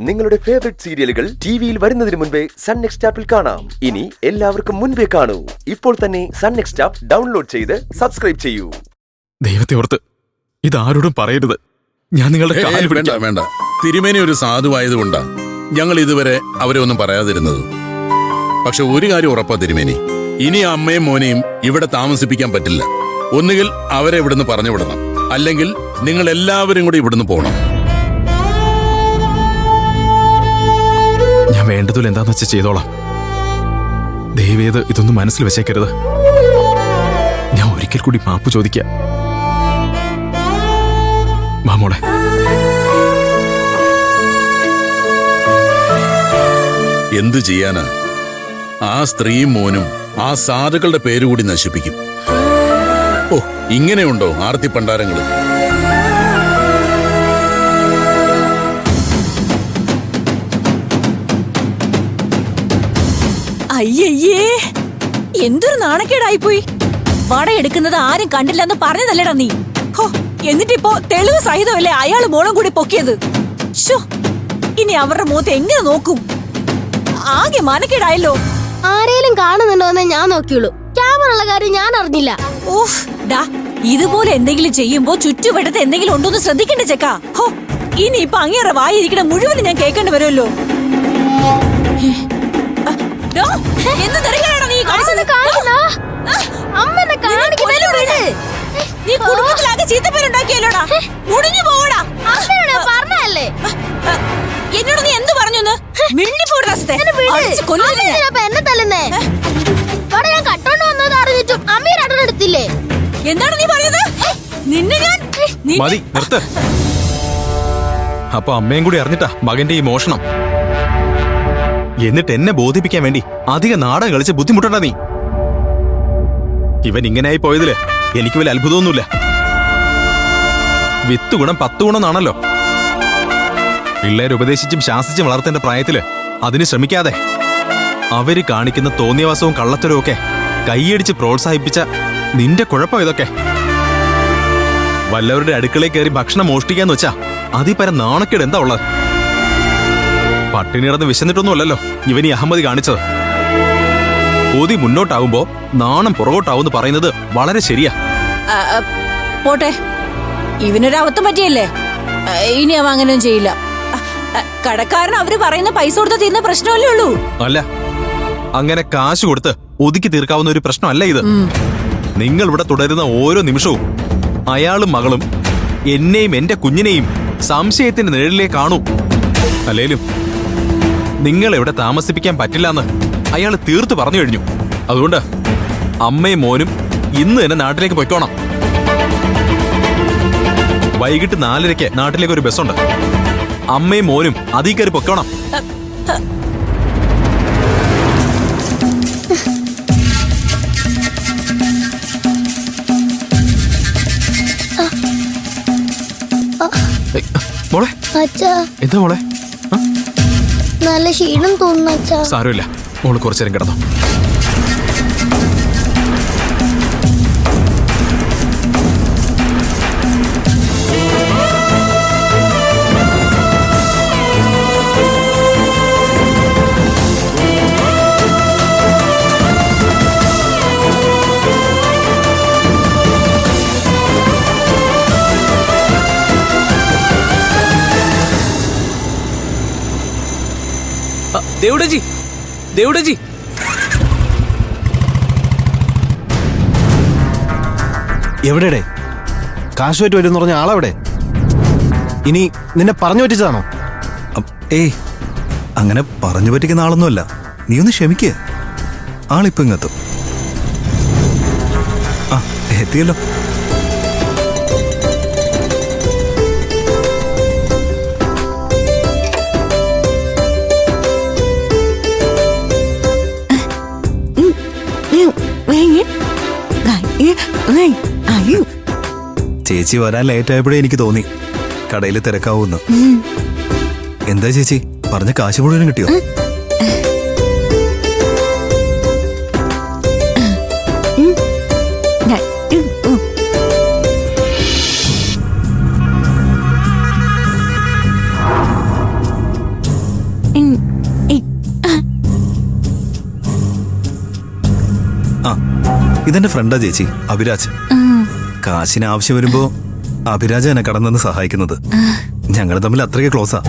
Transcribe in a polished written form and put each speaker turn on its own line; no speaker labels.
നിങ്ങളുടെ ഫേവറേറ്റ് സീരിയലുകൾ ടിവിയിൽ വരുന്നതിന് മുൻപേ സൺ നെക്സ്റ്റ് ആപ്പിൽ കാണാം. ഇനി എല്ലാവർക്കും മുൻപേ കാണൂ. ഇപ്പോൾ തന്നെ സൺ നെക്സ്റ്റ് ആപ്പ് ഡൗൺലോഡ് ചെയ്ത് സബ്സ്ക്രൈബ് ചെയ്യൂ.
ദൈവത്തെ ഓർത്ത് ഇതാരോടും പറയരുത്. ഞാൻ നിങ്ങളുടെ കാല് പിടിക്കാം.
വേണ്ട. തിരുമേനി ഒരു സാധുവായതുകൊണ്ടാ ഞങ്ങൾ ഇതുവരെ അവരെ ഒന്നും പറയാതിരുന്നത്. പക്ഷെ ഒരു കാര്യം ഉറപ്പാ തിരുമേനി, ഇനി അമ്മയും മോനെയും ഇവിടെ താമസിപ്പിക്കാൻ പറ്റില്ല. ഒന്നുകിൽ അവരെ ഇവിടുന്ന് പറഞ്ഞു വിടണം, അല്ലെങ്കിൽ നിങ്ങൾ എല്ലാവരും കൂടി ഇവിടുന്ന് പോകണം.
ഞാൻ വേണ്ടതും എന്താന്ന് വെച്ചാൽ ചെയ്തോളാം. ദയവേത് ഇതൊന്നും മനസ്സിൽ വെച്ചേക്കരുത്. ഞാൻ ഒരിക്കൽ കൂടി മാപ്പ് ചോദിക്കാം. മാമോളെ,
എന്തു ചെയ്യാനാ? ആ സ്ത്രീയും മോനും ആ സാധുക്കളുടെ പേരുകൂടി നശിപ്പിക്കും. ഓ, ഇങ്ങനെയുണ്ടോ ആർത്തി പണ്ടാരങ്ങൾ?
അയ്യയ്യേ, എന്തൊരു നാണക്കേടായിപ്പോയി. വട എടുക്കുന്നത് ആരും കണ്ടില്ലെന്ന് പറഞ്ഞതല്ലേടാ നീ. ഹോ, എന്നിട്ടിപ്പോ തെളിവ് സഹിതമല്ലേ അയാള് മോളും കൂടി പൊക്കിയത്. ശോ, ഇനി അവരുടെ മുഖത്ത് എങ്ങനെ നോക്കും? ആകെ മാനക്കേടായല്ലോ.
ആരേലും കാണുന്നുണ്ടോന്നേ ഞാൻ നോക്കിയുള്ളൂ. ക്യാമറ ഉള്ള കാര്യം ഞാൻ അറിഞ്ഞില്ല.
ഓഫ് ഡാ, ഇതുപോലെ എന്തെങ്കിലും ചെയ്യുമ്പോ ചുറ്റുവട്ടത്ത് എന്തെങ്കിലും ഉണ്ടോന്ന് ശ്രദ്ധിക്കണ്ടേ ചെക്കാ. ഹോ, ഇനി ഇപ്പൊ അങ്ങേറെ വായിരിക്കണ മുഴുവനും ഞാൻ കേൾക്കേണ്ടി വരുമല്ലോ. എന്ത് തിരക്കിലാണോ നീ കാണിച്ചത്? നീ കുടുംബത്തിലാകെ ചീത്തപ്പേരുണ്ടാക്കിയല്ലോടാ. മുടിഞ്ഞു പോടാ.
പറഞ്ഞല്ലേ
എന്നോട് നീ എന്ത് പറഞ്ഞു? മിണ്ടി പോടാ.
എന്നെ തല്ലുന്നേ. ഇവിടെ ഞാൻ കട്ടോണ്ട് വന്നത് അറിഞ്ഞിട്ടും അമ്മീർ അടനെടുത്തില്ലേ?
എന്താണ് നീ പറഞ്ഞത്? നിന്നെ ഞാൻ
മതി, നിർത്ത്. അപ്പൊ അമ്മയും കൂടി അറിഞ്ഞിട്ടാ മകന്റെ ഈ മോഷണം. എന്നിട്ട് എന്നെ ബോധിപ്പിക്കാൻ വേണ്ടി അധിക നാടകം കളിച്ച് ബുദ്ധിമുട്ടണ്ട നീ. ഇവൻ ഇങ്ങനെയായി പോയതില് എനിക്ക് വലിയ അത്ഭുതമൊന്നുമില്ല. 10 ഗുണം 10 ഗുണം എന്നാണല്ലോ. പിള്ളേരെ ഉപദേശിച്ചും ശാസിച്ചും വളർത്തേണ്ട പ്രായത്തില് അതിന് ശ്രമിക്കാതെ അവര് കാണിക്കുന്ന തോന്നിയവാസവും കള്ളത്തരവും ഒക്കെ കൈയടിച്ച് പ്രോത്സാഹിപ്പിച്ച നിന്റെ കുഴപ്പം ഇതൊക്കെ. വല്ലവരുടെ അടുക്കളയിൽ കയറി ഭക്ഷണം മോഷ്ടിക്കാന്ന് വെച്ചാ അതിപരം നാണക്കേട് എന്താ ഉള്ളത്? പട്ടിണി കിടന്ന് വിശന്നിട്ടൊന്നുമല്ലല്ലോ ഇവൻ ഈ അഹമ്മതി കാണിച്ചത്. കൊതി മുന്നോട്ടാവുമ്പോ നാണം പുറകോട്ടാവെന്ന് പറയുന്നത് വളരെ ശരിയാ.
പോട്ടെ, ഇവനൊരബദ്ധം പറ്റിയല്ലേ. ഇനി അവ അങ്ങനെയൊന്നും ചെയ്യില്ല. കടക്കാരൻ അവര് പറയുന്ന പൈസ കൊടുത്ത് തീരുന്ന പ്രശ്നമല്ലേ ഉള്ളൂ.
അല്ല, അങ്ങനെ കാശ് കൊടുത്ത് ഒതുക്കി തീർക്കാവുന്ന ഒരു പ്രശ്നമല്ല ഇത്. നിങ്ങൾ ഇവിടെ തുടരുന്ന ഓരോ നിമിഷവും അയാളും മകളും എന്നെയും എന്റെ കുഞ്ഞിനെയും സംശയത്തിന്റെ നിഴലിലേ കാണൂ. അല്ലേലും നിങ്ങൾ ഇവിടെ താമസിപ്പിക്കാൻ പറ്റില്ലെന്ന് അയാൾ തീർത്തു പറഞ്ഞു കഴിഞ്ഞു. അതുകൊണ്ട് അമ്മയും മോനും ഇന്ന് തന്നെ നാട്ടിലേക്ക് പൊയ്ക്കോണം. വൈകിട്ട് 4:30 നാട്ടിലേക്ക് ഒരു ബസ്സുണ്ട്. അമ്മയും മോനും അതീ കയറി പൊയ്ക്കോണം. മോളെ, എന്താ മോളെ?
നല്ല ക്ഷീണം തോന്നുന്നു.
സാരമില്ല, മോള് കുറച്ചേരം കിടന്നോ.
ദേവുടജി, ദേവുടജി,
എവിടെടേ? കാശുമായിട്ട് വരും പറഞ്ഞ ആളെവിടെ? ഇനി നിന്നെ പറഞ്ഞു പറ്റിച്ചതാണോ?
ഏയ്, അങ്ങനെ പറഞ്ഞു പറ്റിക്കുന്ന ആളൊന്നുമല്ല. നീ ഒന്ന് ക്ഷമിക്കേ. ആളിപ്പോ ഇങ്ങെത്തും. ആ, എത്തിയല്ലോ. ചേച്ചി വരാൻ ലേറ്റ് ആയപ്പോഴേ എനിക്ക് തോന്നി കടയിൽ തിരക്കാവൂന്ന്. എന്താ ചേച്ചി പറഞ്ഞ കാശ് മുഴുവനും കിട്ടിയോ? ആ ഇതെന്റെ ഫ്രണ്ടാ ചേച്ചി, അഭിരാജ്. കാശിന് ആവശ്യം വരുമ്പോ അഭിരാജ് എന്നെ കടന്നു സഹായിക്കുന്നത്. ഞങ്ങൾ തമ്മിൽ അത്രയ്ക്ക് ക്ലോസാ.